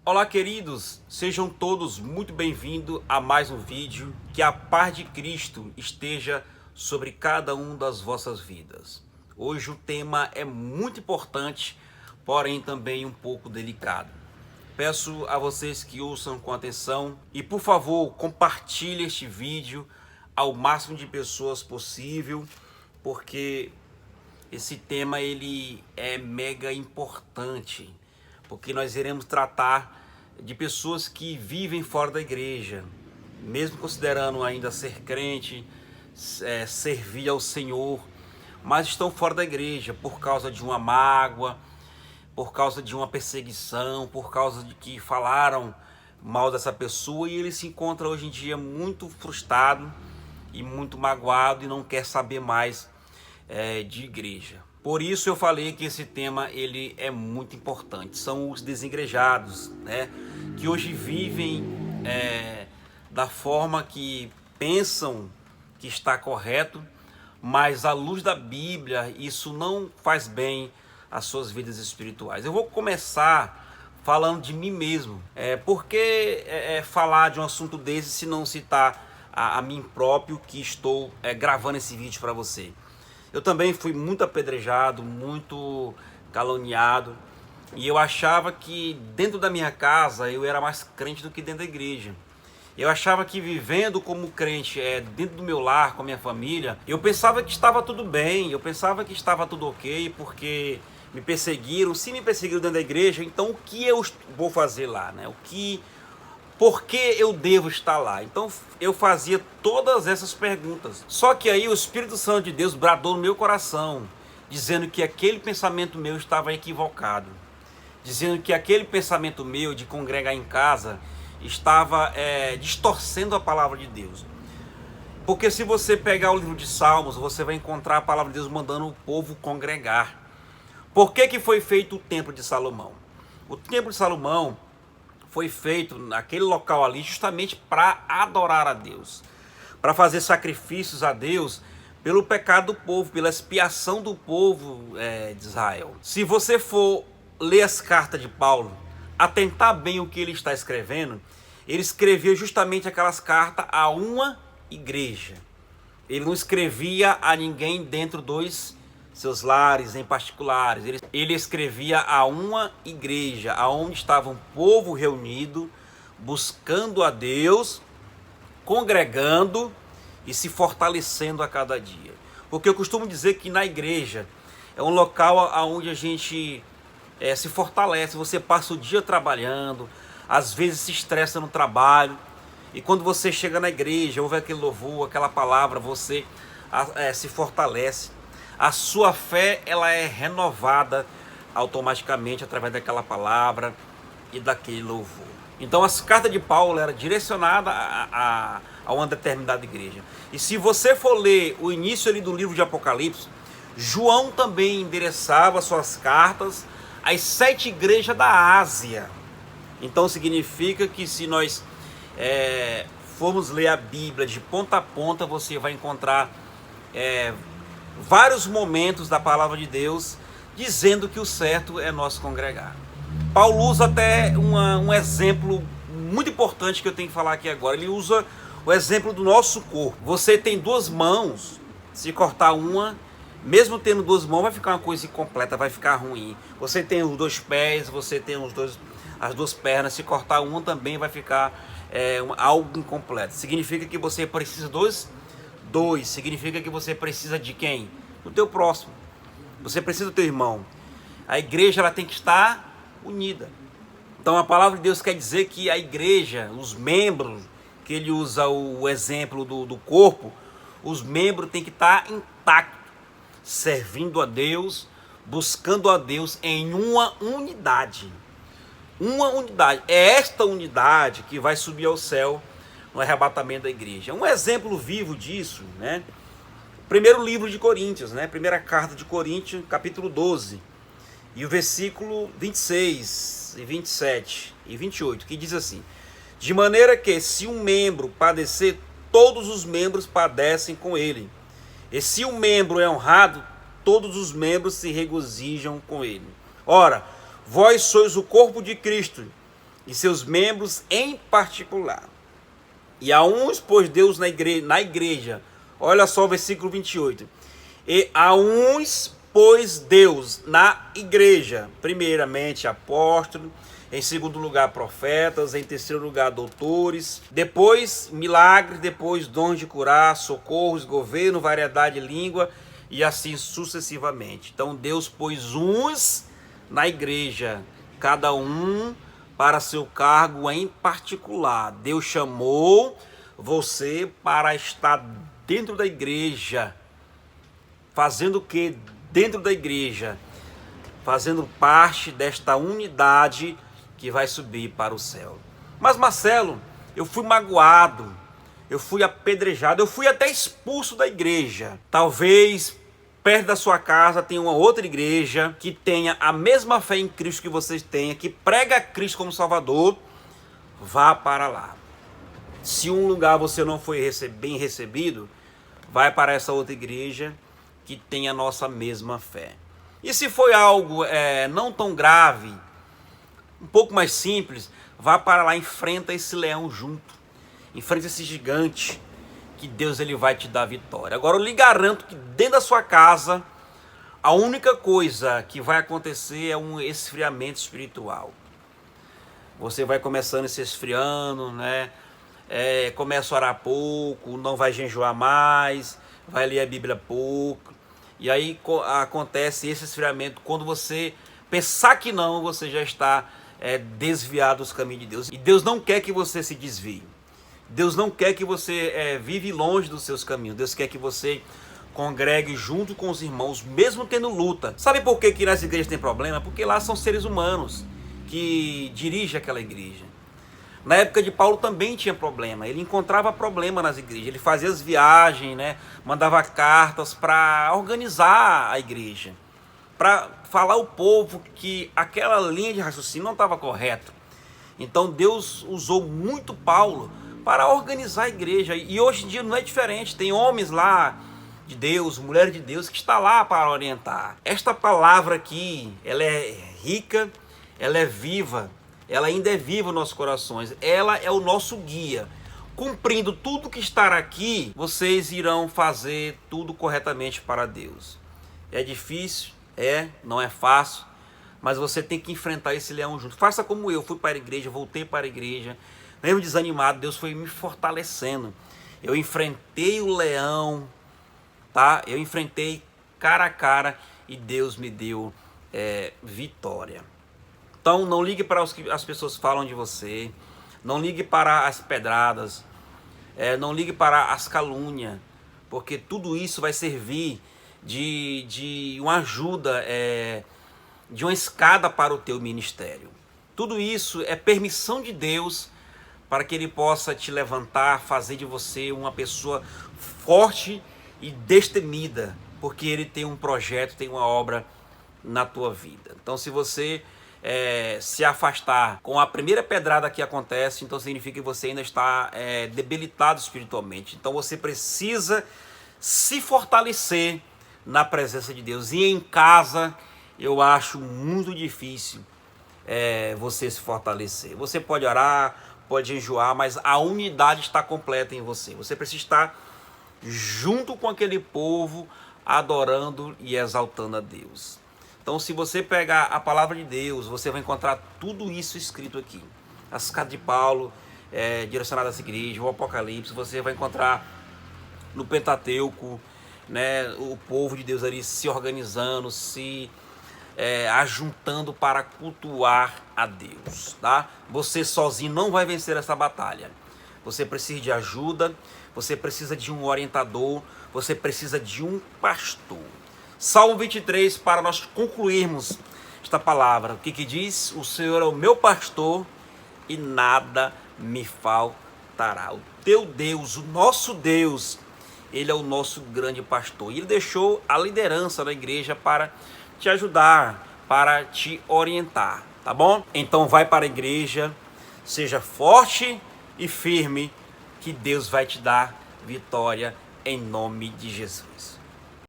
Olá, queridos, sejam todos muito bem-vindos a mais um vídeo. Que a paz de Cristo esteja sobre cada um das vossas vidas. Hoje o tema é muito importante, porém também um pouco delicado. Peço a vocês que ouçam com atenção e, por favor, compartilhe este vídeo ao máximo de pessoas possível, porque esse tema ele é mega importante, porque nós iremos tratar de pessoas que vivem fora da igreja, mesmo considerando ainda ser crente, servir ao Senhor, mas estão fora da igreja por causa de uma mágoa, por causa de uma perseguição, por causa de que falaram mal dessa pessoa, e ele se encontra hoje em dia muito frustrado e muito magoado e não quer saber mais de igreja. Por isso eu falei que esse tema ele é muito importante. São os desigrejados, né, que hoje vivem da forma que pensam que está correto, mas à luz da Bíblia isso não faz bem às suas vidas espirituais. Eu vou começar falando de mim mesmo. Por que falar de um assunto desse se não citar a mim próprio, que estou gravando esse vídeo para você? Eu também fui muito apedrejado, muito caluniado, e eu achava que dentro da minha casa eu era mais crente do que dentro da igreja. Eu achava que vivendo como crente dentro do meu lar, com a minha família, eu pensava que estava tudo bem, eu pensava que estava tudo ok, porque me perseguiram. Se me perseguiram dentro da igreja, então o que eu vou fazer lá, né? Por que eu devo estar lá? Então eu fazia todas essas perguntas. Só que aí o Espírito Santo de Deus bradou no meu coração, dizendo que aquele pensamento meu estava equivocado. Dizendo que aquele pensamento meu de congregar em casa estava distorcendo a palavra de Deus. Porque se você pegar o livro de Salmos, você vai encontrar a palavra de Deus mandando o povo congregar. Por que foi feito o templo de Salomão? O templo de Salomão foi feito naquele local ali justamente para adorar a Deus, para fazer sacrifícios a Deus pelo pecado do povo, pela expiação do povo de Israel. Se você for ler as cartas de Paulo, atentar bem o que ele está escrevendo, ele escrevia justamente aquelas cartas a uma igreja. Ele não escrevia a ninguém dentro dos seus lares em particulares. Ele escrevia a uma igreja, aonde estava um povo reunido, buscando a Deus, congregando e se fortalecendo a cada dia. Porque eu costumo dizer que na igreja é um local onde a gente se fortalece. Você passa o dia trabalhando, às vezes se estressa no trabalho, e quando você chega na igreja, ouve aquele louvor, aquela palavra, você se fortalece. A sua fé ela é renovada automaticamente através daquela palavra e daquele louvor. Então as cartas de Paulo eram direcionadas a uma determinada igreja. E se você for ler o início ali do livro de Apocalipse, João também endereçava suas cartas às 7 igrejas da Ásia. Então significa que se nós formos ler a Bíblia de ponta a ponta, você vai encontrar vários momentos da palavra de Deus dizendo que o certo é nós congregar. Paulo usa até um exemplo muito importante que eu tenho que falar aqui agora. Ele usa o exemplo do nosso corpo. Você tem 2 mãos, se cortar uma, mesmo tendo 2 mãos, vai ficar uma coisa incompleta, vai ficar ruim. Você tem os 2 pés, você tem as 2 pernas, se cortar uma também vai ficar algo incompleto. Significa que você precisa dois, significa que você precisa de quem? Do teu próximo. Você precisa do teu irmão. A igreja ela tem que estar unida. Então a palavra de Deus quer dizer que a igreja, os membros, que ele usa o exemplo do corpo, os membros têm que estar intactos, servindo a Deus, buscando a Deus em uma unidade. Uma unidade. É esta unidade que vai subir ao céu no arrebatamento da igreja. Um exemplo vivo disso, né? Primeiro livro de Coríntios, né? Primeira carta de Coríntios, capítulo 12, e o versículo 26 e 27 e 28, que diz assim: de maneira que se um membro padecer, todos os membros padecem com ele. E se um membro é honrado, todos os membros se regozijam com ele. Ora, vós sois o corpo de Cristo, e seus membros em particular. E a uns pôs Deus na igreja. Olha só o versículo 28. E a uns pôs Deus na igreja, primeiramente apóstolos, em segundo lugar profetas, em terceiro lugar doutores, depois milagres, depois dons de curar, socorros, governo, variedade de língua e assim sucessivamente. Então Deus pôs uns na igreja, cada um para seu cargo em particular. Deus chamou você para estar dentro da igreja. Fazendo o que dentro da igreja? Fazendo parte desta unidade que vai subir para o céu. Mas Marcelo, eu fui magoado, eu fui apedrejado, eu fui até expulso da igreja. Talvez perto da sua casa tenha uma outra igreja que tenha a mesma fé em Cristo que vocês têm, que prega Cristo como Salvador. Vá para lá. Se um lugar você não foi bem recebido, vai para essa outra igreja que tem a nossa mesma fé. E se foi algo não tão grave, um pouco mais simples, vá para lá, enfrenta esse leão junto, enfrenta esse gigante, que Deus ele vai te dar vitória. Agora eu lhe garanto que dentro da sua casa, a única coisa que vai acontecer é um esfriamento espiritual. Você vai começando a se esfriando, né? Começa a orar pouco, não vai jejuar mais, vai ler a Bíblia pouco. E aí acontece esse esfriamento quando você pensar que não, você já está desviado dos caminhos de Deus. E Deus não quer que você se desvie. Deus não quer que você vive longe dos seus caminhos. Deus quer que você congregue junto com os irmãos, mesmo tendo luta. Sabe por que nas igrejas tem problema? Porque lá são seres humanos que dirigem aquela igreja. Na época de Paulo também tinha problema. Ele encontrava problema nas igrejas. Ele fazia as viagens, né? Mandava cartas para organizar a igreja, para falar ao povo que aquela linha de raciocínio não estava correta. Então Deus usou muito Paulo para organizar a igreja. E hoje em dia não é diferente. Tem homens lá de Deus, mulheres de Deus, que está lá para orientar. Esta palavra aqui, ela é rica, ela é viva, ela ainda é viva nos nossos corações. Ela é o nosso guia. Cumprindo tudo que está aqui, vocês irão fazer tudo corretamente para Deus. É difícil, não é fácil, mas você tem que enfrentar esse leão junto. Faça como eu, fui para a igreja, voltei para a igreja, mesmo desanimado, Deus foi me fortalecendo. Eu enfrentei o leão, tá? Eu enfrentei cara a cara e Deus me deu vitória. Então não ligue para o que as pessoas falam de você, não ligue para as pedradas, não ligue para as calúnias, porque tudo isso vai servir de uma ajuda, de uma escada para o teu ministério. Tudo isso é permissão de Deus para que Ele possa te levantar, fazer de você uma pessoa forte e destemida, porque Ele tem um projeto, tem uma obra na tua vida. Então se você se afastar com a primeira pedrada que acontece, então significa que você ainda está debilitado espiritualmente. Então você precisa se fortalecer na presença de Deus. E em casa eu acho muito difícil você se fortalecer. Você pode orar, pode jejuar, mas a unidade está completa em você. Você precisa estar junto com aquele povo, adorando e exaltando a Deus. Então se você pegar a palavra de Deus, você vai encontrar tudo isso escrito aqui. As cartas de Paulo, direcionadas às igrejas, o Apocalipse, você vai encontrar no Pentateuco, né, o povo de Deus ali se organizando, se ajuntando para cultuar a Deus, tá? Você sozinho não vai vencer essa batalha. Você precisa de ajuda, você precisa de um orientador, você precisa de um pastor. Salmo 23, para nós concluirmos esta palavra. O que diz? O Senhor é o meu pastor e nada me faltará. O teu Deus, o nosso Deus, Ele é o nosso grande pastor. E Ele deixou a liderança da igreja para te ajudar, para te orientar, tá bom? Então vai para a igreja, seja forte e firme, que Deus vai te dar vitória em nome de Jesus.